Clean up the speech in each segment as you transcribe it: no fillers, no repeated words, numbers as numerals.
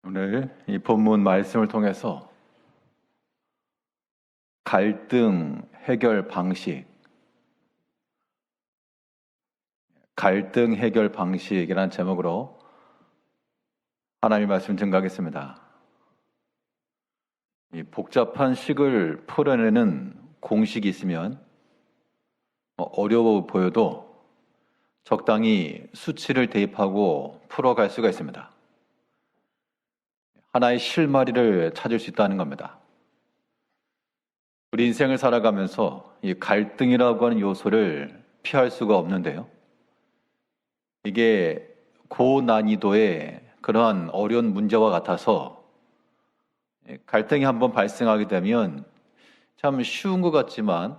오늘 이 본문 말씀을 통해서 갈등 해결 방식이라는 제목으로 하나님의 말씀 증거하겠습니다. 이 복잡한 식을 풀어내는 공식이 있으면 어려워 보여도 적당히 수치를 대입하고 풀어갈 수가 있습니다. 하나의 실마리를 찾을 수 있다는 겁니다. 우리 인생을 살아가면서 이 갈등이라고 하는 요소를 피할 수가 없는데요. 이게 고난이도의 그러한 어려운 문제와 같아서 갈등이 한번 발생하게 되면 참 쉬운 것 같지만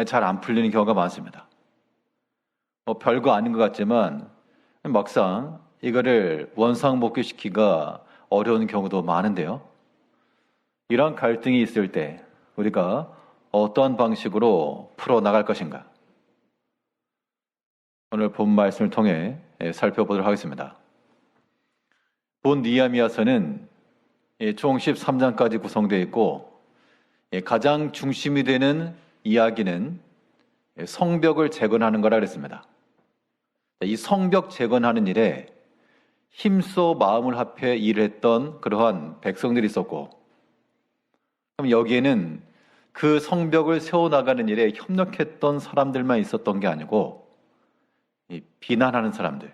잘 안 풀리는 경우가 많습니다. 별거 아닌 것 같지만 막상 이거를 원상복귀시키기가 어려운 경우도 많은데요. 이러한 갈등이 있을 때 우리가 어떠한 방식으로 풀어나갈 것인가? 오늘 본 말씀을 통해 살펴보도록 하겠습니다. 본 느헤미야서는 총 13장까지 구성되어 있고 가장 중심이 되는 이야기는 성벽을 재건하는 거라 그랬습니다. 이 성벽 재건하는 일에 힘써 마음을 합해 일했던 그러한 백성들이 있었고, 그럼 여기에는 그 성벽을 세워나가는 일에 협력했던 사람들만 있었던 게 아니고 비난하는 사람들,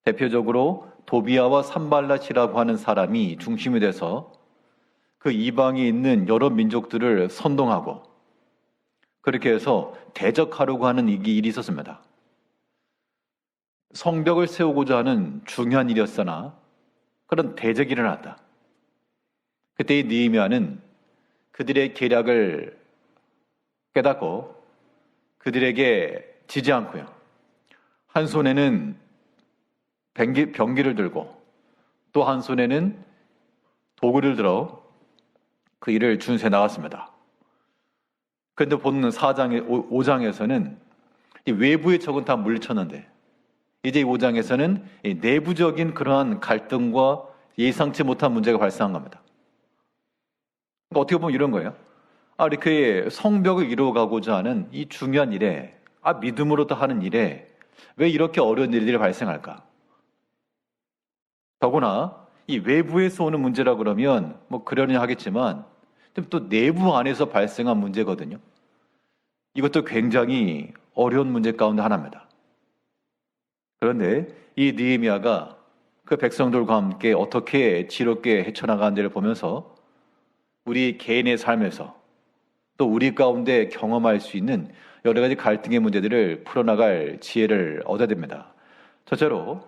대표적으로 도비아와 산발랏이라고 하는 사람이 중심이 돼서 그 이방에 있는 여러 민족들을 선동하고 그렇게 해서 대적하려고 하는 일이 있었습니다. 성벽을 세우고자 하는 중요한 일이었으나 그런 대적이 일어났다. 그때 이 느헤미야는 그들의 계략을 깨닫고 그들에게 지지 않고요. 한 손에는 병기를 들고 또 한 손에는 도구를 들어 그 일을 준수해 나갔습니다. 그런데 보는 5장에서는 이 외부의 적은 다 물리쳤는데 이제 5장에서는 내부적인 그러한 갈등과 예상치 못한 문제가 발생한 겁니다. 그러니까 어떻게 보면 이런 거예요. 이렇게 성벽을 이루어가고자 하는 이 중요한 일에, 믿음으로도 하는 일에 왜 이렇게 어려운 일들이 발생할까? 더구나 이 외부에서 오는 문제라 그러면 그러려니 하겠지만 또 내부 안에서 발생한 문제거든요. 이것도 굉장히 어려운 문제 가운데 하나입니다. 그런데 이 느헤미야가 그 백성들과 함께 어떻게 지롭게 헤쳐나가는지를 보면서 우리 개인의 삶에서 또 우리 가운데 경험할 수 있는 여러 가지 갈등의 문제들을 풀어나갈 지혜를 얻어야 됩니다. 첫째로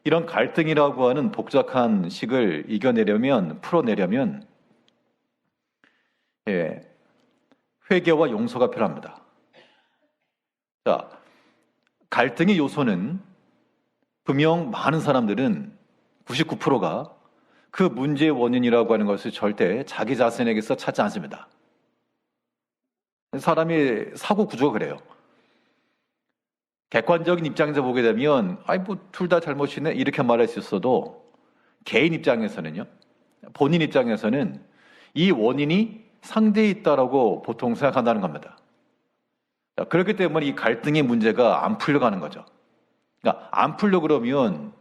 이런 갈등이라고 하는 복잡한 식을 풀어내려면 회개와 용서가 필요합니다. 자, 갈등의 요소는 분명 많은 사람들은 99%가 그 문제의 원인이라고 하는 것을 절대 자기 자신에게서 찾지 않습니다. 사람의 사고 구조가 그래요. 객관적인 입장에서 보게 되면 둘 다 잘못이네 이렇게 말할 수 있어도 개인 입장에서는요, 본인 입장에서는 이 원인이 상대에 있다라고 보통 생각한다는 겁니다. 그렇기 때문에 이 갈등의 문제가 안 풀려가는 거죠. 그러니까 안 풀려 그러면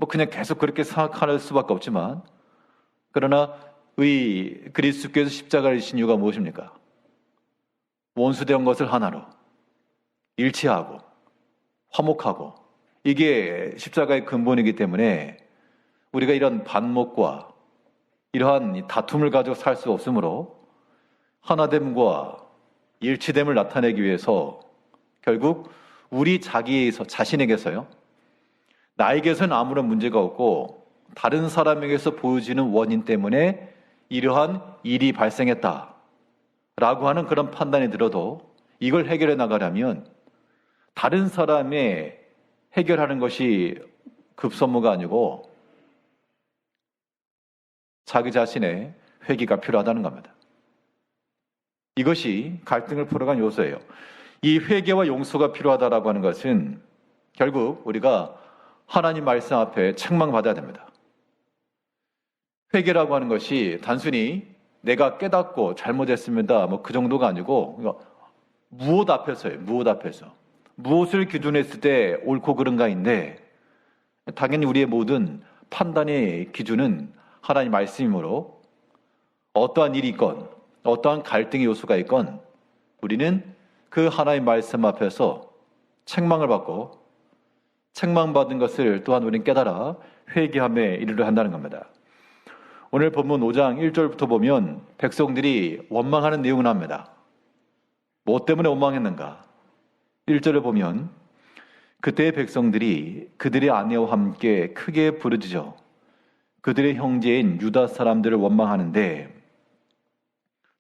그냥 계속 그렇게 생각할 수밖에 없지만, 그러나 그리스도께서 십자가를 지신 이유가 무엇입니까? 원수된 것을 하나로 일치하고 화목하고, 이게 십자가의 근본이기 때문에 우리가 이런 반목과 이러한 다툼을 가지고 살 수 없으므로 하나됨과 일치됨을 나타내기 위해서 결국 우리 자신에게서요, 나에게서는 아무런 문제가 없고 다른 사람에게서 보여지는 원인 때문에 이러한 일이 발생했다라고 하는 그런 판단이 들어도 이걸 해결해 나가려면 다른 사람의 해결하는 것이 급선무가 아니고 자기 자신의 회개가 필요하다는 겁니다. 이것이 갈등을 풀어간 요소예요. 이 회개와 용서가 필요하다라고 하는 것은 결국 우리가 하나님 말씀 앞에 책망받아야 됩니다. 회개라고 하는 것이 단순히 내가 깨닫고 잘못했습니다. 뭐 그 정도가 아니고 무엇 앞에서예요. 무엇 앞에서. 무엇을 기준했을 때 옳고 그른가인데 당연히 우리의 모든 판단의 기준은 하나님 말씀이므로 어떠한 일이 있건 어떠한 갈등의 요소가 있건 우리는 그 하나님 말씀 앞에서 책망을 받고 책망받은 것을 또한 우리는 깨달아 회개함에 이르려 한다는 겁니다. 오늘 본문 5장 1절부터 보면 백성들이 원망하는 내용을 합니다. 뭐 때문에 원망했는가? 1절을 보면 그때의 백성들이 그들의 아내와 함께 크게 부르짖어 그들의 형제인 유다 사람들을 원망하는데,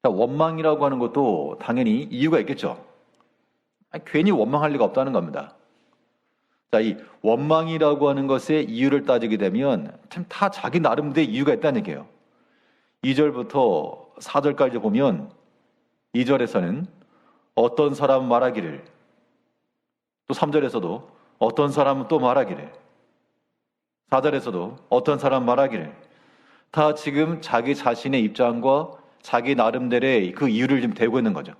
원망이라고 하는 것도 당연히 이유가 있겠죠. 괜히 원망할 리가 없다는 겁니다. 자, 이 원망이라고 하는 것의 이유를 따지게 되면 참 다 자기 나름대로 이유가 있다는 얘기예요. 2절부터 4절까지 보면 2절에서는 어떤 사람은 말하기를, 또 3절에서도 어떤 사람은 또 말하기를, 4절에서도 어떤 사람은 말하기를, 다 지금 자기 자신의 입장과 자기 나름대로의 그 이유를 지금 대고 있는 거죠.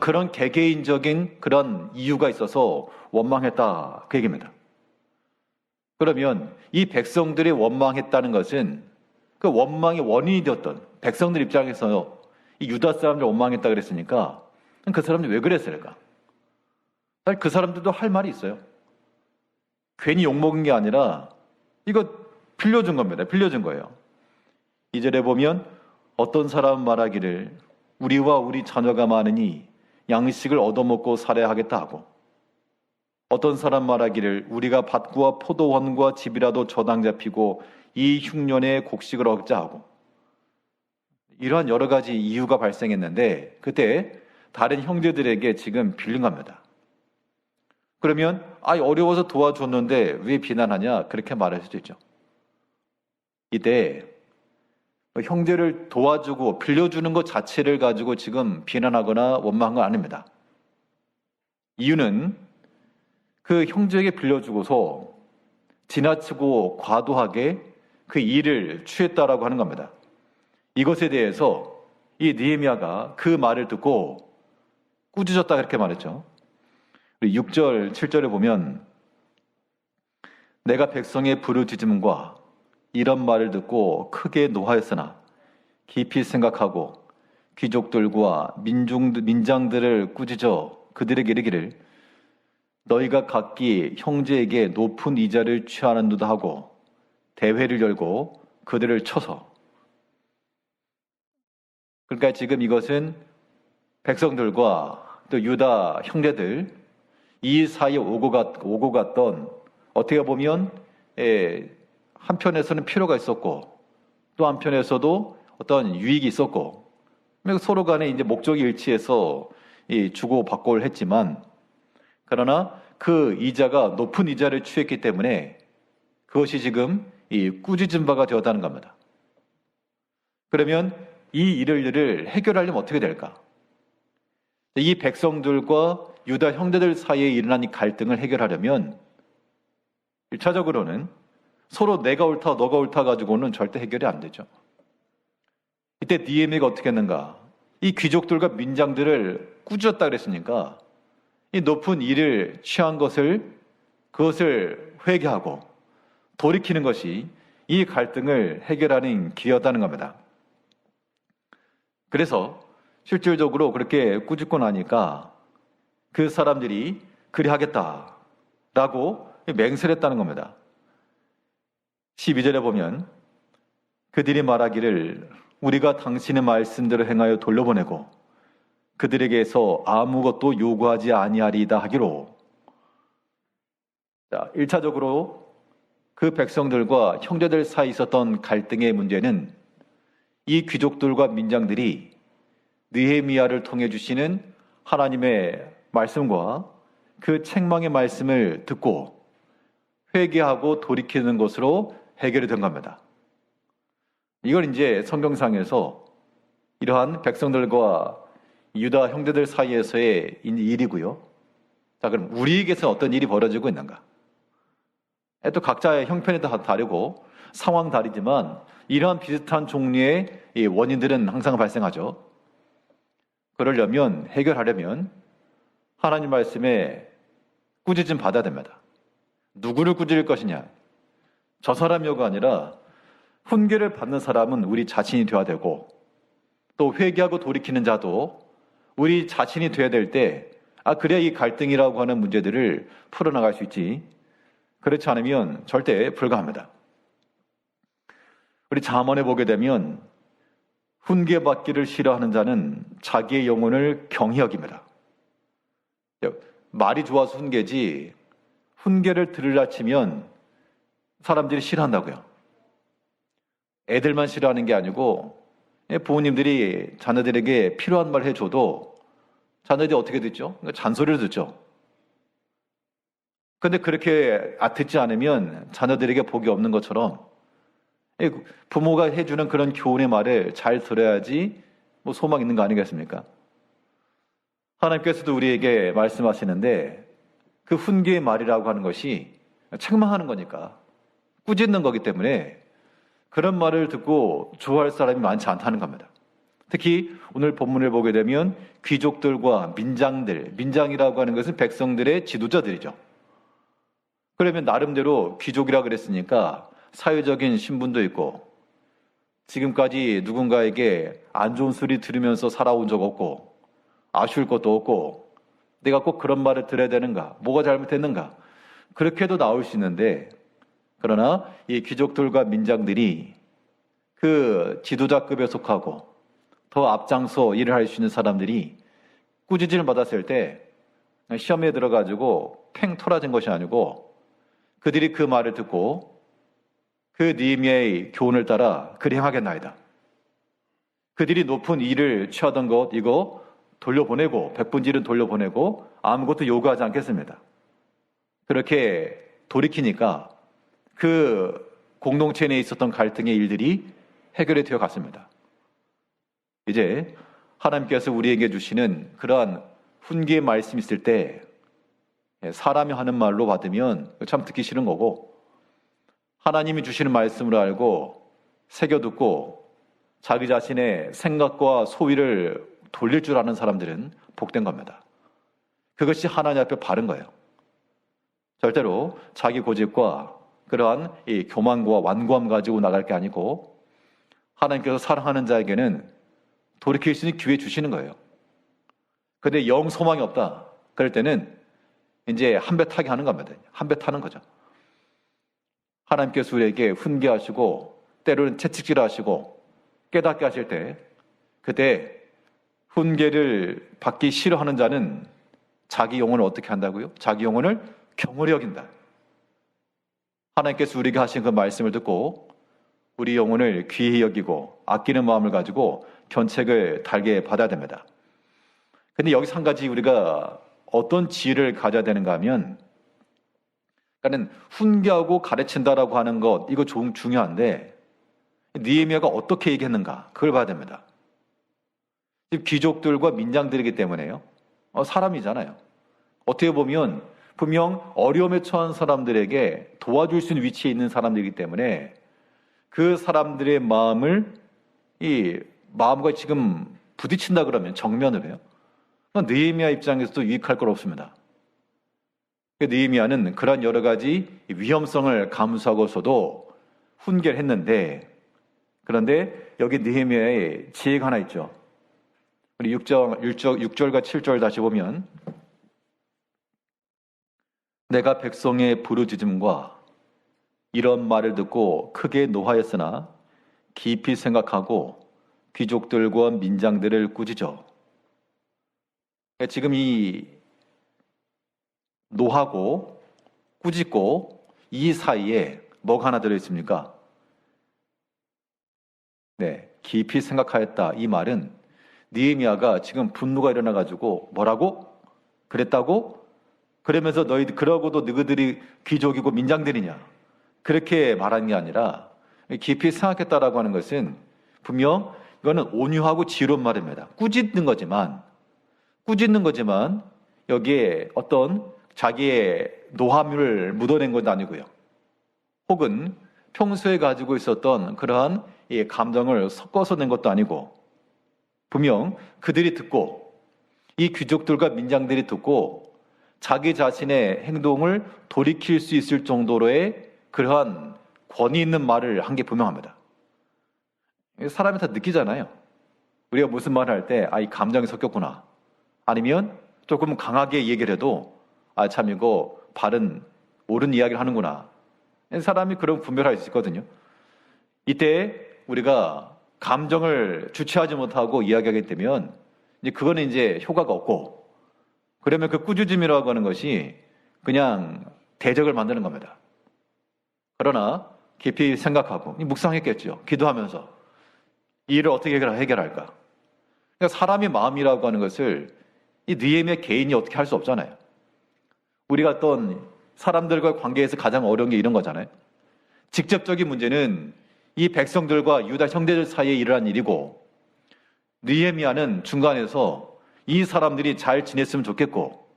그런 개개인적인 그런 이유가 있어서 원망했다, 그 얘기입니다. 그러면 이 백성들이 원망했다는 것은 그 원망의 원인이 되었던 백성들 입장에서 이 유다 사람들 원망했다 그랬으니까 그 사람들이 왜 그랬을까? 사실 그 사람들도 할 말이 있어요. 괜히 욕먹은 게 아니라 이거 빌려준 겁니다. 빌려준 거예요. 2절에 보면 어떤 사람은 말하기를 우리와 우리 자녀가 많으니 양식을 얻어먹고 살아야 하겠다 하고, 어떤 사람 말하기를 우리가 밭과 포도원과 집이라도 저당 잡히고 이 흉년에 곡식을 얻자 하고, 이러한 여러 가지 이유가 발생했는데 그때 다른 형제들에게 지금 빌린 겁니다. 그러면 어려워서 도와줬는데 왜 비난하냐, 그렇게 말할 수도 있죠. 이때 형제를 도와주고 빌려주는 것 자체를 가지고 지금 비난하거나 원망한 건 아닙니다. 이유는 그 형제에게 빌려주고서 지나치고 과도하게 그 일을 취했다라고 하는 겁니다. 이것에 대해서 이 느헤미야가 그 말을 듣고 꾸짖었다, 그렇게 말했죠. 6절, 7절에 보면 내가 백성의 부르짖음과 이런 말을 듣고 크게 노하였으나 깊이 생각하고 귀족들과 민장들을 꾸짖어 그들에게 이르기를 너희가 각기 형제에게 높은 이자를 취하는도다 하고 대회를 열고 그들을 쳐서. 그러니까 지금 이것은 백성들과 또 유다 형제들 이 사이에 오고 갔던, 어떻게 보면 한편에서는 필요가 있었고 또 한편에서도 어떤 유익이 있었고 서로 간에 이제 목적이 일치해서 주고받고를 했지만, 그러나 그 이자가 높은 이자를 취했기 때문에 그것이 지금 이 꾸짖은 바가 되었다는 겁니다. 그러면 이 일을 해결하려면 어떻게 될까? 이 백성들과 유다 형제들 사이에 일어난 이 갈등을 해결하려면 1차적으로는 서로 내가 옳다 너가 옳다 가지고는 절대 해결이 안 되죠. 이때 느헤미야가 어떻게 했는가? 이 귀족들과 민장들을 꾸짖었다 그랬으니까 이 높은 일을 취한 그것을 회개하고 돌이키는 것이 이 갈등을 해결하는 기회였다는 겁니다. 그래서 실질적으로 그렇게 꾸짖고 나니까 그 사람들이 그리 하겠다라고 맹세를 했다는 겁니다. 12절에 보면 그들이 말하기를 우리가 당신의 말씀대로 행하여 돌려보내고 그들에게서 아무것도 요구하지 아니하리이다 하기로. 자, 1차적으로 그 백성들과 형제들 사이에 있었던 갈등의 문제는 이 귀족들과 민장들이 느헤미야를 통해 주시는 하나님의 말씀과 그 책망의 말씀을 듣고 회개하고 돌이키는 것으로 해결이 된 겁니다. 이걸 이제 성경상에서 이러한 백성들과 유다 형제들 사이에서의 일이고요. 자, 그럼 우리에게서 어떤 일이 벌어지고 있는가? 또 각자의 형편이 다 다르고 상황 다르지만 이러한 비슷한 종류의 이 원인들은 항상 발생하죠. 그러려면, 해결하려면 하나님 말씀에 꾸짖음 받아야 됩니다. 누구를 꾸짖을 것이냐? 저 사람이요가 아니라 훈계를 받는 사람은 우리 자신이 되어야 되고, 또 회개하고 돌이키는 자도 우리 자신이 되어야 될 때, 그래야 이 갈등이라고 하는 문제들을 풀어나갈 수 있지. 그렇지 않으면 절대 불가합니다. 우리 잠언에 보게 되면 훈계받기를 싫어하는 자는 자기의 영혼을 경히 여깁니다. 말이 좋아서 훈계지, 훈계를 들으려 치면 사람들이 싫어한다고요. 애들만 싫어하는 게 아니고 부모님들이 자녀들에게 필요한 말 해줘도 자녀들이 어떻게 듣죠? 잔소리를 듣죠. 근데 그렇게 듣지 않으면 자녀들에게 복이 없는 것처럼 부모가 해주는 그런 교훈의 말을 잘 들어야지 소망 있는 거 아니겠습니까? 하나님께서도 우리에게 말씀하시는데 그 훈계의 말이라고 하는 것이 책망하는 거니까, 꾸짖는 거기 때문에 그런 말을 듣고 좋아할 사람이 많지 않다는 겁니다. 특히 오늘 본문을 보게 되면 귀족들과 민장들, 민장이라고 하는 것은 백성들의 지도자들이죠. 그러면 나름대로 귀족이라 그랬으니까 사회적인 신분도 있고, 지금까지 누군가에게 안 좋은 소리 들으면서 살아온 적 없고, 아쉬울 것도 없고, 내가 꼭 그런 말을 들어야 되는가? 뭐가 잘못했는가? 그렇게도 나올 수 있는데, 그러나 이 귀족들과 민장들이 그 지도자급에 속하고 더 앞장서 일을 할 수 있는 사람들이 꾸짖음을 받았을 때 시험에 들어가지고 팽 토라진 것이 아니고, 그들이 그 말을 듣고 그 느헤미야의 교훈을 따라 그리 행하겠나이다. 그들이 높은 일을 취하던 것 이거 돌려보내고, 백분질은 돌려보내고 아무것도 요구하지 않겠습니다. 그렇게 돌이키니까 그 공동체 내에 있었던 갈등의 일들이 해결이 되어 갔습니다. 이제 하나님께서 우리에게 주시는 그러한 훈계의 말씀이 있을 때 사람이 하는 말로 받으면 참 듣기 싫은 거고, 하나님이 주시는 말씀으로 알고 새겨듣고 자기 자신의 생각과 소위를 돌릴 줄 아는 사람들은 복된 겁니다. 그것이 하나님 앞에 바른 거예요. 절대로 자기 고집과 그러한 이 교만과 완고함 가지고 나갈 게 아니고, 하나님께서 사랑하는 자에게는 돌이킬 수 있는 기회 주시는 거예요. 근데 영 소망이 없다, 그럴 때는 이제 한 배 타기 하는 겁니다. 한 배 타는 거죠. 하나님께서 우리에게 훈계하시고 때로는 채찍질하시고 깨닫게 하실 때, 그때 훈계를 받기 싫어하는 자는 자기 영혼을 어떻게 한다고요? 자기 영혼을 경홀히 여긴다. 하나님께서 우리에게 하신 그 말씀을 듣고 우리 영혼을 귀히 여기고 아끼는 마음을 가지고 견책을 달게 받아야 됩니다. 근데 여기서 한 가지 우리가 어떤 지혜를 가져야 되는가 하면, 그러니까 훈계하고 가르친다라고 하는 것 이거 중요한데 느헤미야가 어떻게 얘기했는가 그걸 봐야 됩니다. 귀족들과 민장들이기 때문에요. 사람이잖아요. 어떻게 보면 분명 어려움에 처한 사람들에게 도와줄 수 있는 위치에 있는 사람들이기 때문에 그 사람들의 마음과 지금 부딪힌다 그러면 정면을 해요. 느헤미야 입장에서도 유익할 건 없습니다. 느헤미야는 그런 여러 가지 위험성을 감수하고서도 훈계를 했는데, 그런데 여기 느헤미야의 지혜가 하나 있죠. 우리 6절과 7절 다시 보면, 내가 백성의 부르짖음과 이런 말을 듣고 크게 노하였으나 깊이 생각하고 귀족들과 민장들을 꾸짖어. 지금 이 노하고 꾸짖고 이 사이에 뭐가 하나 들어있습니까? 네, 깊이 생각하였다. 이 말은 느헤미야가 지금 분노가 일어나가지고 뭐라고? 그랬다고? 그러면서 그러고도 너희들이 귀족이고 민장들이냐? 그렇게 말하는 게 아니라 깊이 생각했다라고 하는 것은 분명 이거는 온유하고 지혜로운 말입니다. 꾸짖는 거지만 여기에 어떤 자기의 노함을 묻어낸 건 아니고요. 혹은 평소에 가지고 있었던 그러한 이 감정을 섞어서 낸 것도 아니고 분명 그들이 듣고 이 귀족들과 민장들이 듣고 자기 자신의 행동을 돌이킬 수 있을 정도로의 그러한 권위 있는 말을 한 게 분명합니다. 사람이 다 느끼잖아요. 우리가 무슨 말을 할 때 이 감정이 섞였구나. 아니면 조금 강하게 얘기를 해도 참 이거 바른 옳은 이야기를 하는구나. 사람이 그런 분별할 수 있거든요. 이때 우리가 감정을 주체하지 못하고 이야기하게 되면 이제 그거는 이제 효과가 없고, 그러면 그 꾸짖음이라고 하는 것이 그냥 대적을 만드는 겁니다. 그러나 깊이 생각하고 묵상했겠죠. 기도하면서 이 일을 어떻게 해결할까? 그러니까 사람의 마음이라고 하는 것을 이 느헤미야 개인이 어떻게 할 수 없잖아요. 우리가 어떤 사람들과 관계에서 가장 어려운 게 이런 거잖아요. 직접적인 문제는 이 백성들과 유다 형제들 사이에 일어난 일이고, 느헤미야는 중간에서 이 사람들이 잘 지냈으면 좋겠고,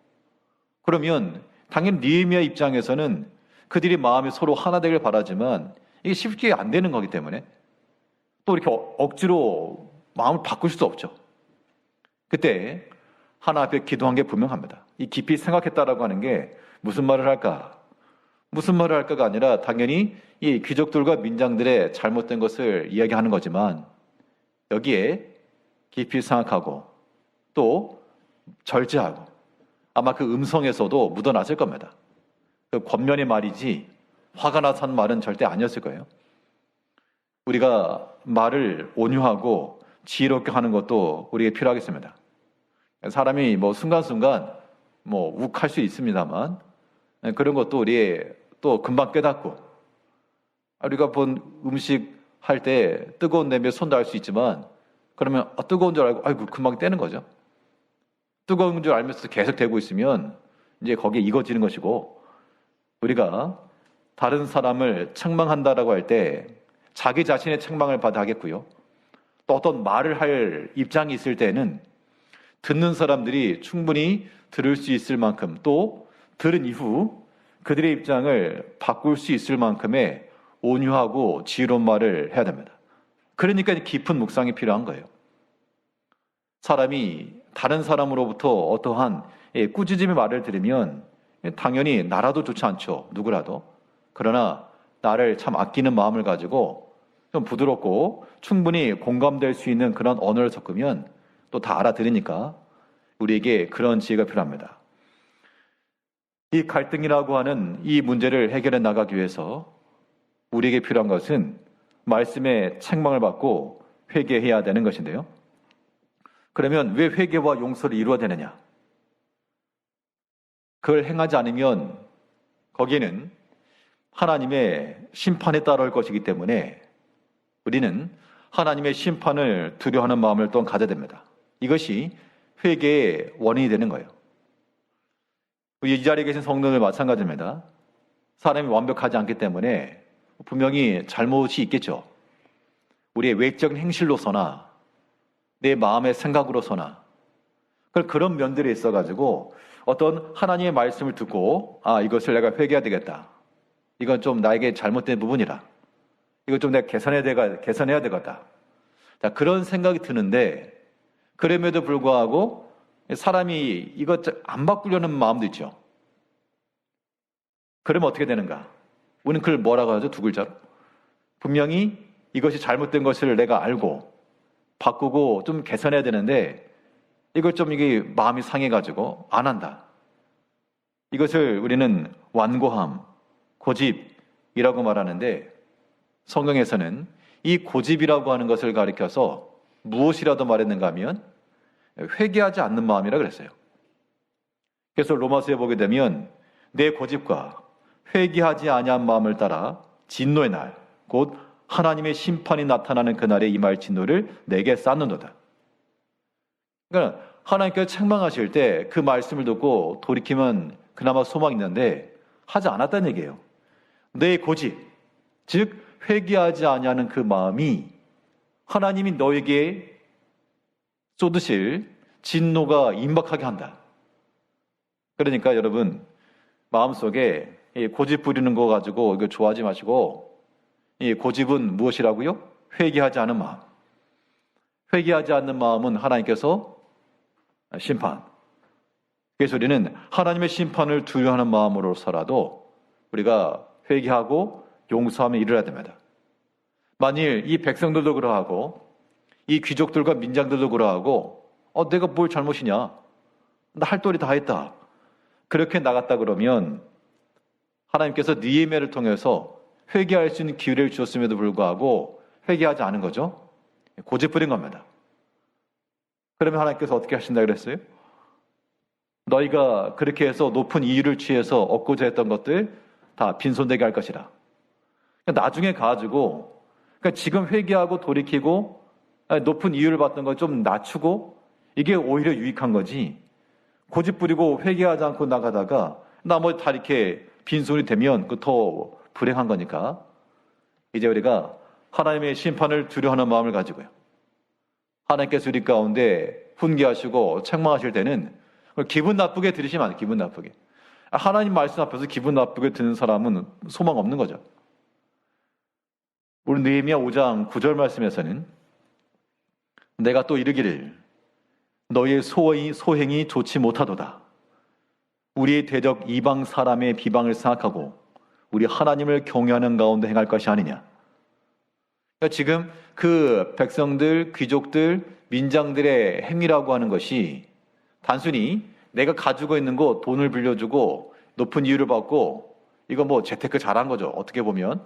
그러면 당연히 느헤미야 입장에서는 그들이 마음이 서로 하나 되길 바라지만 이게 쉽게 안 되는 거기 때문에 또 이렇게 억지로 마음을 바꿀 수도 없죠. 그때 하나 앞에 기도한 게 분명합니다. 이 깊이 생각했다라고 하는 게 무슨 말을 할까? 무슨 말을 할까가 아니라 당연히 이 귀족들과 민장들의 잘못된 것을 이야기하는 거지만 여기에 깊이 생각하고 또 절제하고 아마 그 음성에서도 묻어났을 겁니다. 그 권면의 말이지 화가 나서 한 말은 절대 아니었을 거예요. 우리가 말을 온유하고 지혜롭게 하는 것도 우리에게 필요하겠습니다. 사람이 순간순간 욱할 수 있습니다만 그런 것도 우리의 또 금방 깨닫고, 우리가 본 음식 할 때 뜨거운 냄비에 손 닿을 수 있지만 그러면 뜨거운 줄 알고 아이고 금방 떼는 거죠. 뜨거운 줄 알면서 계속 대고 있으면 이제 거기에 익어지는 것이고, 우리가 다른 사람을 책망한다라고 할 때 자기 자신의 책망을 받아 하겠고요. 또 어떤 말을 할 입장이 있을 때는 듣는 사람들이 충분히 들을 수 있을 만큼, 또 들은 이후 그들의 입장을 바꿀 수 있을 만큼의 온유하고 지혜로운 말을 해야 됩니다. 그러니까 깊은 묵상이 필요한 거예요. 사람이 다른 사람으로부터 어떠한 꾸짖음의 말을 들으면 당연히 나라도 좋지 않죠. 누구라도. 그러나 나를 참 아끼는 마음을 가지고 좀 부드럽고 충분히 공감될 수 있는 그런 언어를 섞으면 또 다 알아들으니까 우리에게 그런 지혜가 필요합니다. 이 갈등이라고 하는 이 문제를 해결해 나가기 위해서 우리에게 필요한 것은 말씀의 책망을 받고 회개해야 되는 것인데요. 그러면 왜 회개와 용서를 이루어야 되느냐? 그걸 행하지 않으면 거기에는 하나님의 심판에 따라올 것이기 때문에 우리는 하나님의 심판을 두려워하는 마음을 또한 가져야 됩니다. 이것이 회개의 원인이 되는 거예요. 이 자리에 계신 성도들 마찬가지입니다. 사람이 완벽하지 않기 때문에 분명히 잘못이 있겠죠. 우리의 외적인 행실로서나 내 마음의 생각으로서나 그런 면들이 있어가지고 어떤 하나님의 말씀을 듣고 이것을 내가 회개해야 되겠다. 이건 좀 나에게 잘못된 부분이라. 이거 좀 내가 개선해야 되겠다. 자, 그런 생각이 드는데 그럼에도 불구하고 사람이 이것 안 바꾸려는 마음도 있죠. 그러면 어떻게 되는가? 우리는 그걸 뭐라고 하죠? 두 글자로. 분명히 이것이 잘못된 것을 내가 알고 바꾸고 좀 개선해야 되는데 이걸 좀 이게 마음이 상해가지고 안 한다. 이것을 우리는 완고함, 고집이라고 말하는데 성경에서는 이 고집이라고 하는 것을 가리켜서 무엇이라도 말했는가 하면 회개하지 않는 마음이라 그랬어요. 그래서 로마서에 보게 되면 내 고집과 회개하지 아니한 마음을 따라 진노의 날, 곧 하나님의 심판이 나타나는 그날에 임할 진노를 내게 쌓는도다. 그러니까 하나님께서 책망하실 때 그 말씀을 듣고 돌이키면 그나마 소망이 있는데 하지 않았다는 얘기예요. 내 고집, 즉 회개하지 아니하는 그 마음이 하나님이 너에게 쏟으실 진노가 임박하게 한다. 그러니까 여러분 마음속에 고집 부리는 거 가지고 이거 좋아하지 마시고 이 고집은 무엇이라고요? 회개하지 않은 마음. 회개하지 않는 마음은 하나님께서 심판. 그래서 우리는 하나님의 심판을 두려워하는 마음으로서라도 우리가 회개하고 용서하며 이르러야 됩니다. 만일 이 백성들도 그러하고 이 귀족들과 민장들도 그러하고 내가 뭘 잘못이냐? 나 할 도리 다 했다. 그렇게 나갔다 그러면 하나님께서 느헤미야를 통해서 회개할 수 있는 기회를 주었음에도 불구하고 회개하지 않은 거죠. 고집 부린 겁니다. 그러면 하나님께서 어떻게 하신다 그랬어요? 너희가 그렇게 해서 높은 이유를 취해서 얻고자 했던 것들 다 빈손되게 할 것이라. 나중에 가지고 지금 회개하고 돌이키고 높은 이유를 받던 거 좀 낮추고 이게 오히려 유익한 거지. 고집 부리고 회개하지 않고 나가다가 나머지 다 이렇게 빈손이 되면 그 더 불행한 거니까 이제 우리가 하나님의 심판을 두려워하는 마음을 가지고요. 하나님께서 우리 가운데 훈계하시고 책망하실 때는 기분 나쁘게 들으시면 안 돼요. 기분 나쁘게. 하나님 말씀 앞에서 기분 나쁘게 듣는 사람은 소망 없는 거죠. 우리 느헤미야 5장 9절 말씀에서는 내가 또 이르기를 너희의 소행이 좋지 못하도다. 우리의 대적 이방 사람의 비방을 생각하고 우리 하나님을 경외하는 가운데 행할 것이 아니냐. 그러니까 지금 그 백성들, 귀족들, 민장들의 행위라고 하는 것이 단순히 내가 가지고 있는 거 돈을 빌려주고 높은 이유를 받고 이거 뭐 재테크 잘한 거죠. 어떻게 보면.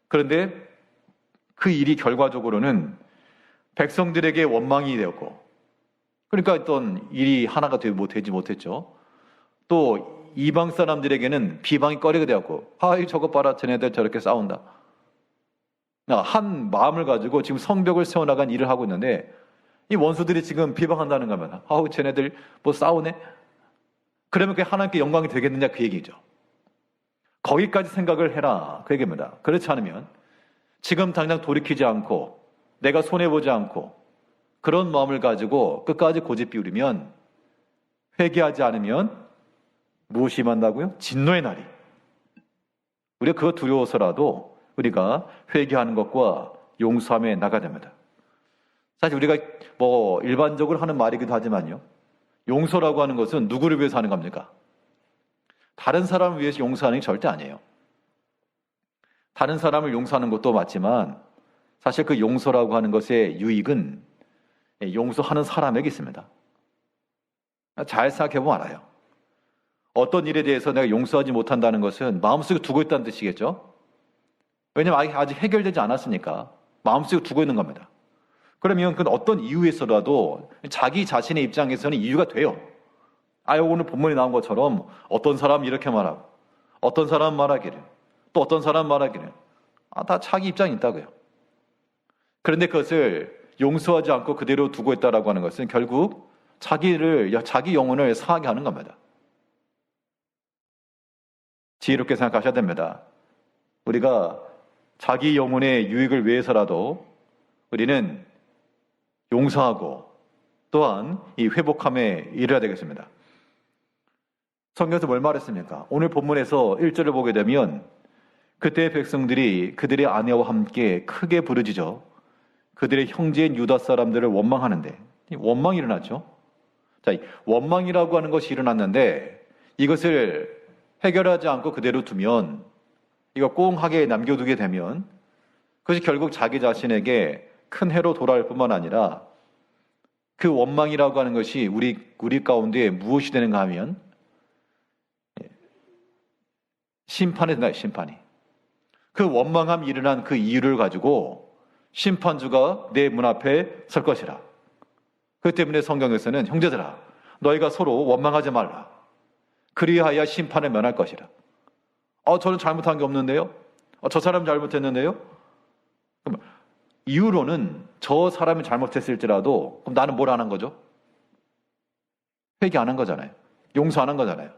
그런데 그 일이 결과적으로는 백성들에게 원망이 되었고 그러니까 어떤 일이 하나가 되지 못했죠. 또 이방 사람들에게는 비방이 꺼리게 되었고 저거 봐라 쟤네들 저렇게 싸운다. 한 마음을 가지고 지금 성벽을 세워나간 일을 하고 있는데 이 원수들이 지금 비방한다는 겁니다. 쟤네들 뭐 싸우네? 그러면 그게 하나님께 영광이 되겠느냐 그 얘기죠. 거기까지 생각을 해라 그 얘기입니다. 그렇지 않으면 지금 당장 돌이키지 않고 내가 손해보지 않고 그런 마음을 가지고 끝까지 고집 피우면 회개하지 않으면 무엇이 임한다고요? 진노의 날이. 우리가 그거 두려워서라도 우리가 회개하는 것과 용서함에 나가야 됩니다. 사실 우리가 뭐 일반적으로 하는 말이기도 하지만요. 용서라고 하는 것은 누구를 위해서 하는 겁니까? 다른 사람을 위해서 용서하는 게 절대 아니에요. 다른 사람을 용서하는 것도 맞지만 사실 그 용서라고 하는 것의 유익은 용서하는 사람에게 있습니다. 잘 생각해보면 알아요. 어떤 일에 대해서 내가 용서하지 못한다는 것은 마음속에 두고 있다는 뜻이겠죠? 왜냐하면 아직 해결되지 않았으니까 마음속에 두고 있는 겁니다. 그러면 그 어떤 이유에서라도 자기 자신의 입장에서는 이유가 돼요. 오늘 본문에 나온 것처럼 어떤 사람은 이렇게 말하고 어떤 사람은 말하기를 또 어떤 사람은 말하기를 다 자기 입장이 있다고요. 그런데 그것을 용서하지 않고 그대로 두고 있다라고 하는 것은 결국 자기 영혼을 상하게 하는 겁니다. 지혜롭게 생각하셔야 됩니다. 우리가 자기 영혼의 유익을 위해서라도 우리는 용서하고 또한 이 회복함에 이르러야 되겠습니다. 성경에서 뭘 말했습니까? 오늘 본문에서 1절을 보게 되면 그때의 백성들이 그들의 아내와 함께 크게 부르짖어 그들의 형제인 유다 사람들을 원망하는데 원망이 일어났죠. 자, 원망이라고 하는 것이 일어났는데 이것을 해결하지 않고 그대로 두면 이거 꽁하게 남겨두게 되면 그것이 결국 자기 자신에게 큰 해로 돌아올 뿐만 아니라 그 원망이라고 하는 것이 우리 가운데 무엇이 되는가 하면 심판이 된다. 심판이. 그 원망함이 일어난 그 이유를 가지고 심판주가 내 문 앞에 설 것이라. 그렇기 때문에 성경에서는 형제들아 너희가 서로 원망하지 말라. 그리하여 심판을 면할 것이라. 저는 잘못한 게 없는데요. 저 사람이 잘못했는데요. 그럼 이유로는 저 사람이 잘못했을지라도 그럼 나는 뭘 안 한 거죠? 회개 안 한 거잖아요. 용서 안 한 거잖아요.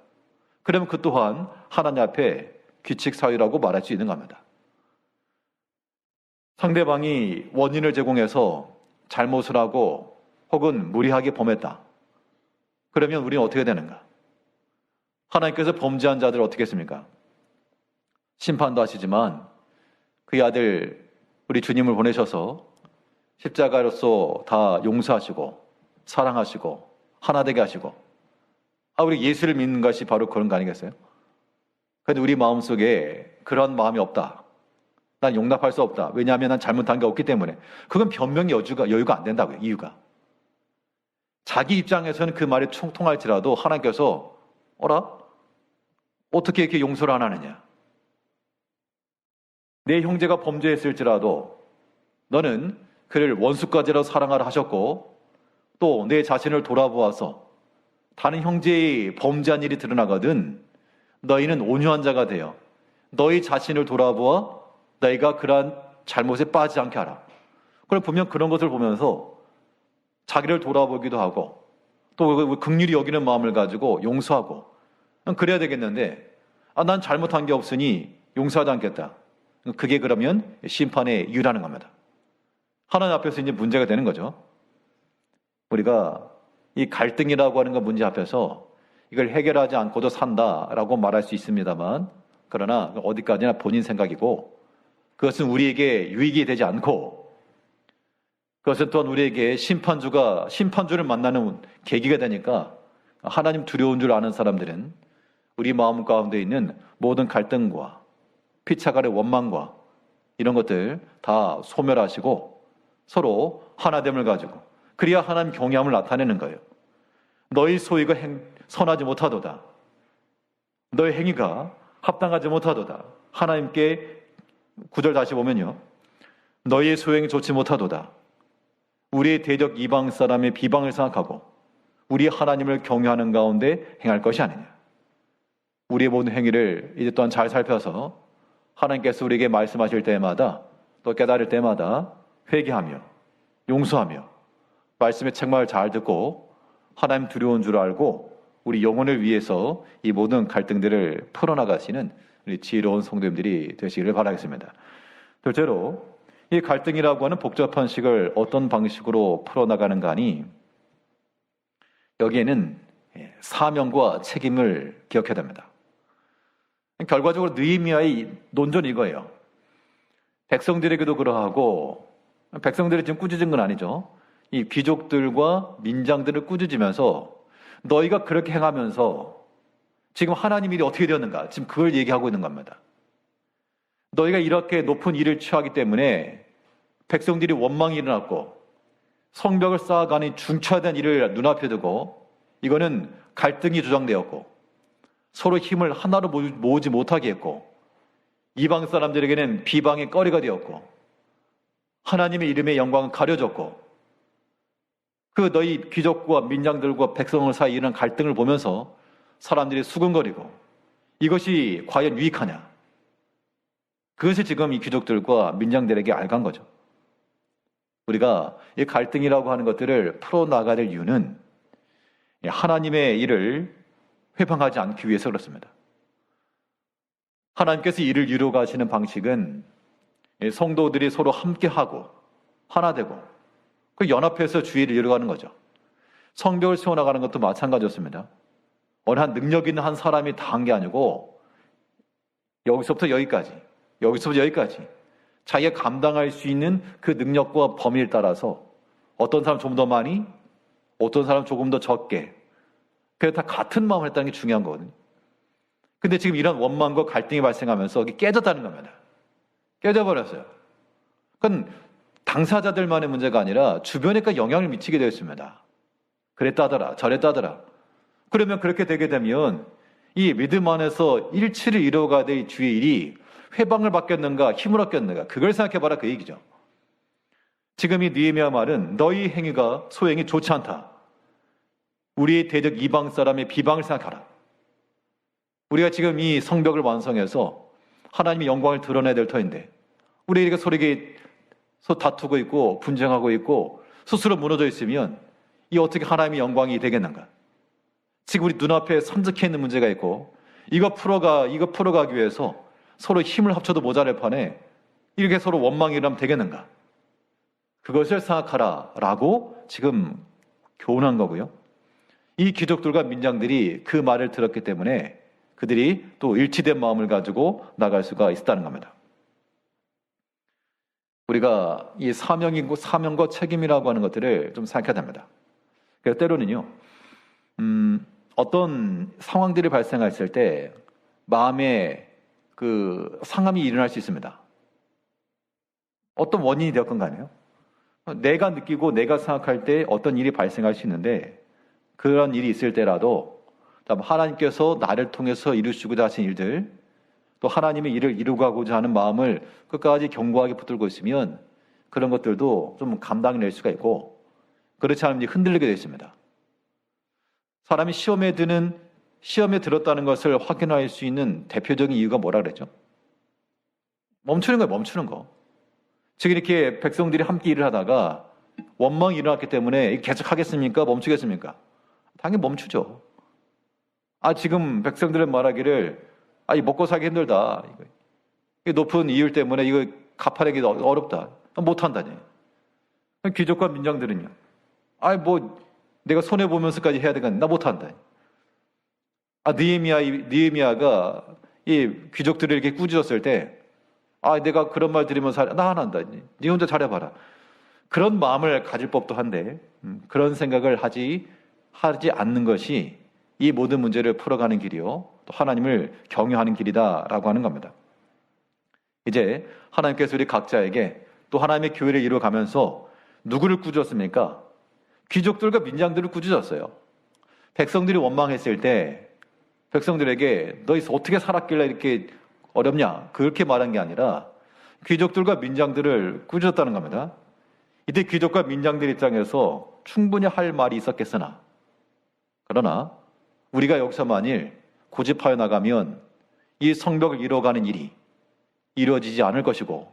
그러면 그 또한 하나님 앞에 규칙 사유라고 말할 수 있는 겁니다. 상대방이 원인을 제공해서 잘못을 하고 혹은 무리하게 범했다. 그러면 우리는 어떻게 되는가? 하나님께서 범죄한 자들을 어떻게 했습니까? 심판도 하시지만 그의 아들 우리 주님을 보내셔서 십자가로서 다 용서하시고 사랑하시고 하나 되게 하시고 우리 예수를 믿는 것이 바로 그런 거 아니겠어요? 그런데 우리 마음속에 그런 마음이 없다. 난 용납할 수 없다. 왜냐하면 난 잘못한 게 없기 때문에. 그건 변명의 여유가 안 된다고요. 이유가. 자기 입장에서는 그 말이 통할지라도 하나님께서 어라? 어떻게 이렇게 용서를 안 하느냐? 내 형제가 범죄했을지라도 너는 그를 원수까지라도 사랑하라 하셨고 또 내 자신을 돌아보아서 다른 형제의 범죄한 일이 드러나거든 너희는 온유한 자가 되어 너희 자신을 돌아보아 너희가 그러한 잘못에 빠지지 않게 하라. 그럼 보면 그런 것을 보면서 자기를 돌아보기도 하고 또 긍휼히 여기는 마음을 가지고 용서하고 그래야 되겠는데 난 잘못한 게 없으니 용서하지 않겠다. 그게 그러면 심판에 이유라는 겁니다. 하나님 앞에서 이제 문제가 되는 거죠. 우리가 이 갈등이라고 하는 것 문제 앞에서 이걸 해결하지 않고도 산다라고 말할 수 있습니다만 그러나 어디까지나 본인 생각이고 그것은 우리에게 유익이 되지 않고 그것은 또한 우리에게 심판주를 만나는 계기가 되니까 하나님 두려운 줄 아는 사람들은 우리 마음 가운데 있는 모든 갈등과 피차간의 원망과 이런 것들 다 소멸하시고 서로 하나됨을 가지고 그래야 하나님 경외함을 나타내는 거예요. 너희 소위가 선하지 못하도다. 너희 행위가 합당하지 못하도다. 하나님께 9절 다시 보면요. 너희의 소행이 좋지 못하도다. 우리의 대적 이방 사람의 비방을 생각하고 우리 하나님을 경외하는 가운데 행할 것이 아니냐. 우리의 모든 행위를 이제 또한 잘 살펴서 하나님께서 우리에게 말씀하실 때마다 또 깨달을 때마다 회개하며 용서하며 말씀의 책망을 잘 듣고 하나님 두려운 줄 알고 우리 영혼을 위해서 이 모든 갈등들을 풀어나가시는 우리 지혜로운 성도님들이 되시기를 바라겠습니다. 둘째로 이 갈등이라고 하는 복잡한 식을 어떤 방식으로 풀어나가는가 하니 여기에는 사명과 책임을 기억해야 됩니다. 결과적으로 느헤미야의 논전이 이거예요. 백성들에게도 그러하고 백성들이 지금 꾸짖은 건 아니죠. 이 귀족들과 민장들을 꾸짖으면서 너희가 그렇게 행하면서 지금 하나님 일이 어떻게 되었는가? 지금 그걸 얘기하고 있는 겁니다. 너희가 이렇게 높은 일을 취하기 때문에 백성들이 원망이 일어났고 성벽을 쌓아가니 중차대한 일을 눈앞에 두고 이거는 갈등이 조장되었고 서로 힘을 하나로 모으지 못하게 했고 이방 사람들에게는 비방의 거리가 되었고 하나님의 이름의 영광은 가려졌고 그 너희 귀족과 민장들과 백성을 사이에 일어난 갈등을 보면서 사람들이 수근거리고 이것이 과연 유익하냐? 그것이 지금 이 귀족들과 민장들에게 알간 거죠. 우리가 이 갈등이라고 하는 것들을 풀어나가야 될 이유는 하나님의 일을 회방하지 않기 위해서 그렇습니다. 하나님께서 일을 이루어 가시는 방식은 성도들이 서로 함께하고 하나 되고 그 연합해서 주의를 이루어가는 거죠. 성벽을 세워나가는 것도 마찬가지였습니다. 어느 한 능력 있는 한 사람이 다 한 게 아니고 여기서부터 여기까지 자기가 감당할 수 있는 그 능력과 범위를 따라서 어떤 사람 좀 더 많이 어떤 사람 조금 더 적게 그래서 다 같은 마음을 했다는 게 중요한 거거든요. 근데 지금 이런 원망과 갈등이 발생하면서 이게 깨졌다는 겁니다. 깨져버렸어요. 그건 당사자들만의 문제가 아니라 주변에까지 영향을 미치게 되었습니다. 그랬다더라 저랬다더라. 그러면 그렇게 되게 되면 이 믿음 안에서 일치를 이루어가야 될 주의 일이 회방을 받겠는가 힘을 얻겠는가 그걸 생각해봐라 그 얘기죠. 지금 이 느헤미야 말은 너희 행위가 소행이 좋지 않다. 우리의 대적 이방 사람의 비방을 생각하라. 우리가 지금 이 성벽을 완성해서 하나님의 영광을 드러내야 될 터인데 우리가 서로에게 다투고 있고 분쟁하고 있고 스스로 무너져 있으면 이 어떻게 하나님의 영광이 되겠는가? 지금 우리 눈앞에 산적해 있는 문제가 있고 이거 풀어가기 위해서 서로 힘을 합쳐도 모자랄 판에 이렇게 서로 원망이 일어나면 되겠는가? 그것을 생각하라라고 지금 교훈한 거고요. 이 귀족들과 민장들이 그 말을 들었기 때문에 그들이 또 일치된 마음을 가지고 나갈 수가 있었다는 겁니다. 우리가 이 사명과 책임이라고 하는 것들을 좀 생각해야 됩니다. 그래서 때로는요, 어떤 상황들이 발생했을 때 마음에 그 상함이 일어날 수 있습니다. 어떤 원인이 되었건 간에요. 내가 느끼고 내가 생각할 때 어떤 일이 발생할 수 있는데, 그런 일이 있을 때라도 하나님께서 나를 통해서 이루시고자 하신 일들, 또 하나님의 일을 이루고자 하는 마음을 끝까지 견고하게 붙들고 있으면 그런 것들도 좀 감당해낼 수가 있고, 그렇지 않으면 흔들리게 되어 있습니다. 사람이 시험에 들었다는 것을 확인할 수 있는 대표적인 이유가 뭐라 그랬죠? 멈추는 거예요, 멈추는 거. 지금 이렇게 백성들이 함께 일을 하다가 원망이 일어났기 때문에 계속 하겠습니까? 멈추겠습니까? 당연히 멈추죠. 지금 백성들은 말하기를, 이 먹고 살기 힘들다. 이 높은 이율 때문에 이거 갚아내기 어렵다. 못한다니. 귀족과 민장들은요, 내가 손해보면서까지 해야 되겠네. 나 못한다. 느헤미야가 이 귀족들을 이렇게 꾸짖었을 때, 내가 그런 말 들으면서 나 안 한다. 네 혼자 잘해봐라. 그런 마음을 가질 법도 한데, 그런 생각을 하지 않는 것이 이 모든 문제를 풀어가는 길이요, 또 하나님을 경외하는 길이다라고 하는 겁니다. 이제 하나님께서 우리 각자에게 또 하나님의 교회를 이루어가면서 누구를 꾸짖었습니까? 귀족들과 민장들을 꾸짖었어요. 백성들이 원망했을 때 백성들에게 너희 어떻게 살았길래 이렇게 어렵냐, 그렇게 말한 게 아니라 귀족들과 민장들을 꾸짖었다는 겁니다. 이때 귀족과 민장들 입장에서 충분히 할 말이 있었겠으나, 그러나 우리가 여기서 만일 고집하여 나가면 이 성벽을 이루어가는 일이 이루어지지 않을 것이고,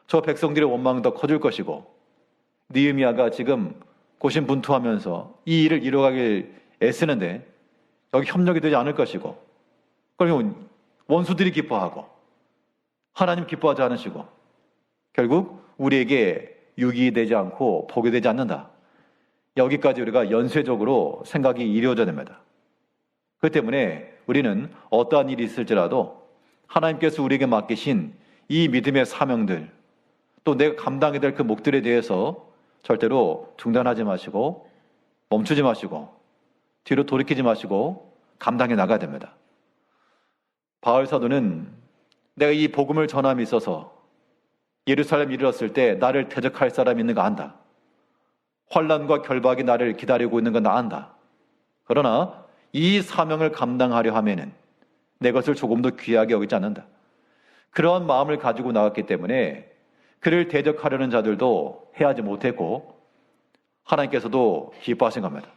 저 백성들의 원망은 더 커질 것이고, 느헤미야가 지금 고심분투하면서 이 일을 이루어가길 애쓰는데 여기 협력이 되지 않을 것이고, 그러면 원수들이 기뻐하고 하나님 기뻐하지 않으시고 결국 우리에게 유익되지 않고 복이 되지 않는다. 여기까지 우리가 연쇄적으로 생각이 이루어져야 됩니다. 그렇기 때문에 우리는 어떠한 일이 있을지라도 하나님께서 우리에게 맡기신 이 믿음의 사명들, 또 내가 감당해야 될 그 목들에 대해서 절대로 중단하지 마시고 멈추지 마시고 뒤로 돌이키지 마시고 감당해 나가야 됩니다. 바울 사도는 내가 이 복음을 전함에 있어서 예루살렘에 이르렀을 때 나를 대적할 사람이 있는가 안다. 환난과 결박이 나를 기다리고 있는 건 나 안다. 그러나 이 사명을 감당하려 하면은 내 것을 조금 더 귀하게 여기지 않는다. 그러한 마음을 가지고 나왔기 때문에 그를 대적하려는 자들도 해하지 못했고 하나님께서도 기뻐하신 겁니다.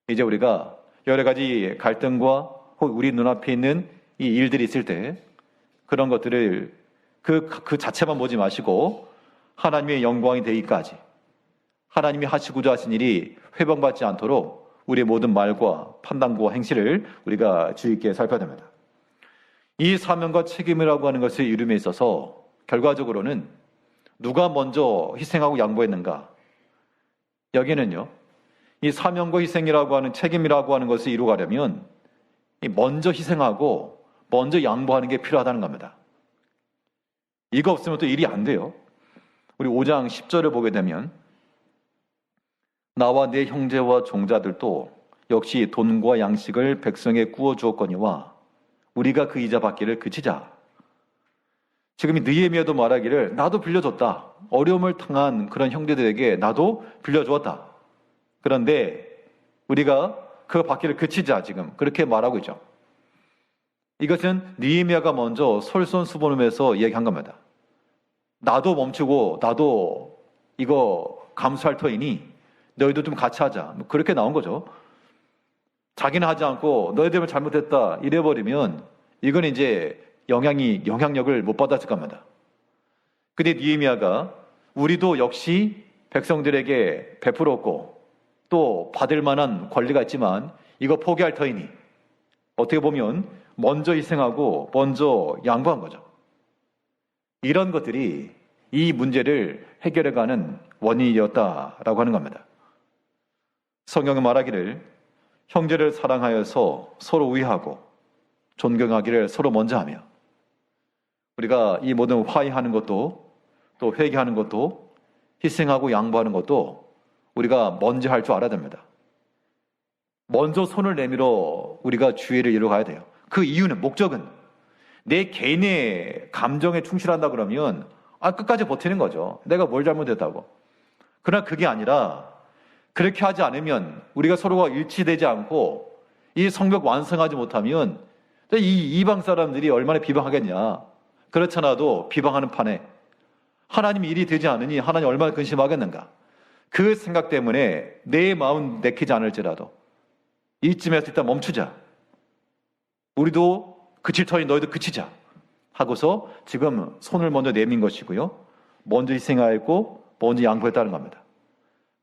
이제 우리가 여러 가지 갈등과 혹은 우리 눈앞에 있는 이 일들이 있을 때 그런 것들을 그 자체만 보지 마시고 하나님의 영광이 되기까지 하나님이 하시고자 하신 일이 회방받지 않도록 우리의 모든 말과 판단과 행실을 우리가 주의 있게 살펴야 됩니다. 이 사명과 책임이라고 하는 것을 이룸에 있어서 결과적으로는 누가 먼저 희생하고 양보했는가? 여기는요, 이 사명과 희생이라고 하는 책임이라고 하는 것을 이루가려면 먼저 희생하고 먼저 양보하는 게 필요하다는 겁니다. 이거 없으면 또 일이 안 돼요. 우리 5장 10절을 보게 되면 나와 내 형제와 종자들도 역시 돈과 양식을 백성에 구워 주었거니와 우리가 그 이자 받기를 그치자. 지금 이 느헤미야도 말하기를 나도 빌려줬다. 어려움을 당한 그런 형제들에게 나도 빌려주었다. 그런데 우리가 그거 받기를 그치자, 지금 그렇게 말하고 있죠. 이것은 느헤미야가 먼저 솔선수범해서 얘기한 겁니다. 나도 멈추고 나도 이거 감수할 터이니 너희도 좀 같이 하자. 그렇게 나온 거죠. 자기는 하지 않고 너희들은 잘못했다 이래버리면 이건 이제 영향력을 못 받았을 겁니다. 근데 느헤미야가 우리도 역시 백성들에게 베풀었고 또 받을 만한 권리가 있지만 이거 포기할 터이니 어떻게 보면 먼저 희생하고 먼저 양보한 거죠. 이런 것들이 이 문제를 해결해가는 원인이었다라고 하는 겁니다. 성경은 말하기를 형제를 사랑하여서 서로 위하고 존경하기를 서로 먼저 하며, 우리가 이 모든 화해하는 것도 또 회개하는 것도 희생하고 양보하는 것도 우리가 먼저 할 줄 알아야 됩니다. 먼저 손을 내밀어 우리가 주의를 이루어가야 돼요. 그 이유는, 목적은 내 개인의 감정에 충실한다 그러면 끝까지 버티는 거죠. 내가 뭘 잘못했다고. 그러나 그게 아니라 그렇게 하지 않으면, 우리가 서로가 일치되지 않고 이 성벽 완성하지 못하면 이 이방 사람들이 얼마나 비방하겠냐. 그렇잖아도 비방하는 판에 하나님 일이 되지 않으니 하나님 얼마나 근심하겠는가. 그 생각 때문에 내 마음 내키지 않을지라도 이쯤에서 일단 멈추자. 우리도 그칠 터니 너희도 그치자 하고서 지금 손을 먼저 내민 것이고요. 먼저 희생하였고 먼저 양보했다는 겁니다.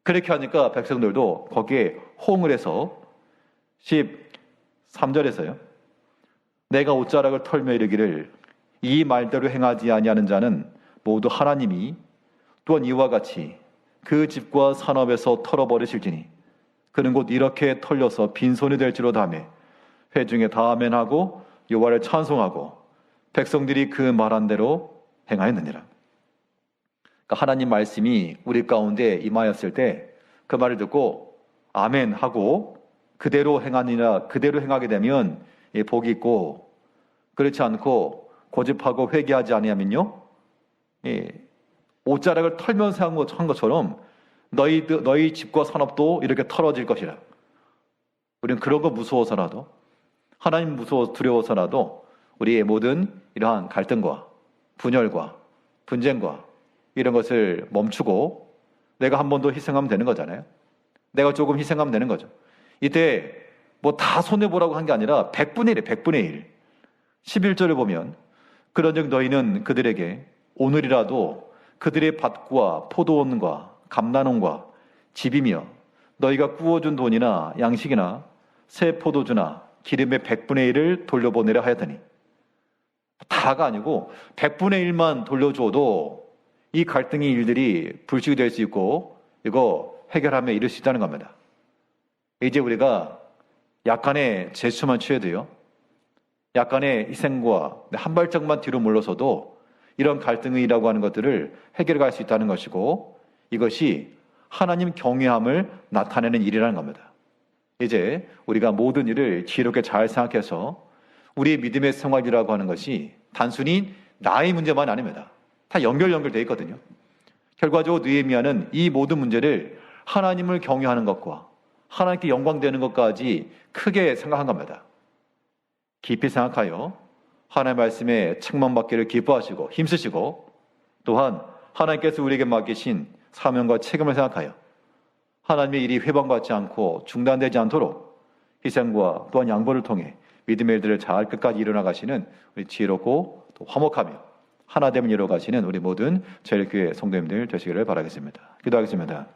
그렇게 하니까 백성들도 거기에 호응을 해서 13절에서요. 내가 옷자락을 털며 이르기를 이 말대로 행하지 아니하는 자는 모두 하나님이 또한 이와 같이 그 집과 산업에서 털어버리실지니 그는 곧 이렇게 털려서 빈손이 될지로다 하며 회중에 다 아멘하고 여호와를 찬송하고 백성들이 그 말한 대로 행하였느니라. 그러니까 하나님 말씀이 우리 가운데 임하였을 때 그 말을 듣고 아멘하고 그대로 행하니라, 그대로 행하게 되면 복이 있고, 그렇지 않고 고집하고 회개하지 아니하면요, 옷자락을 털면서 한 것처럼 너희 집과 산업도 이렇게 털어질 것이라. 우리는 그런 거 무서워서라도, 하나님 무서워 두려워서라도 우리의 모든 이러한 갈등과 분열과 분쟁과 이런 것을 멈추고 내가 한 번 더 희생하면 되는 거잖아요. 내가 조금 희생하면 되는 거죠. 이때 뭐 다 손해보라고 한 게 아니라 100분의 1이에요. 100분의 1. 11절을 보면 그런즉 너희는 그들에게 오늘이라도 그들의 밭과 포도원과 감나농과 집이며 너희가 구워준 돈이나 양식이나 새 포도주나 기름의 100분의 1을 돌려보내려 하였더니, 다가 아니고 100분의 1만 돌려줘도 이 갈등의 일들이 불식이 될 수 있고 이거 해결하며 이룰 수 있다는 겁니다. 이제 우리가 약간의 제스처만 취해도요, 약간의 희생과 한 발짝만 뒤로 물러서도 이런 갈등이라고 하는 것들을 해결할 수 있다는 것이고, 이것이 하나님 경외함을 나타내는 일이라는 겁니다. 이제 우리가 모든 일을 지혜롭게 잘 생각해서 우리의 믿음의 생활이라고 하는 것이 단순히 나의 문제만 아닙니다. 다 연결되어 있거든요. 결과적으로 느헤미야는 이 모든 문제를 하나님을 경외하는 것과 하나님께 영광되는 것까지 크게 생각한 겁니다. 깊이 생각하여 하나님의 말씀에 책망받기를 기뻐하시고 힘쓰시고, 또한 하나님께서 우리에게 맡기신 사명과 책임을 생각하여 하나님의 일이 회방받지 않고 중단되지 않도록 희생과 또한 양보를 통해 믿음의 일들을 잘 끝까지 이뤄나가시는 우리 지혜롭고 또 화목하며 하나됨을 이뤄가시는 우리 모든 제일교회 성도님들 되시기를 바라겠습니다. 기도하겠습니다.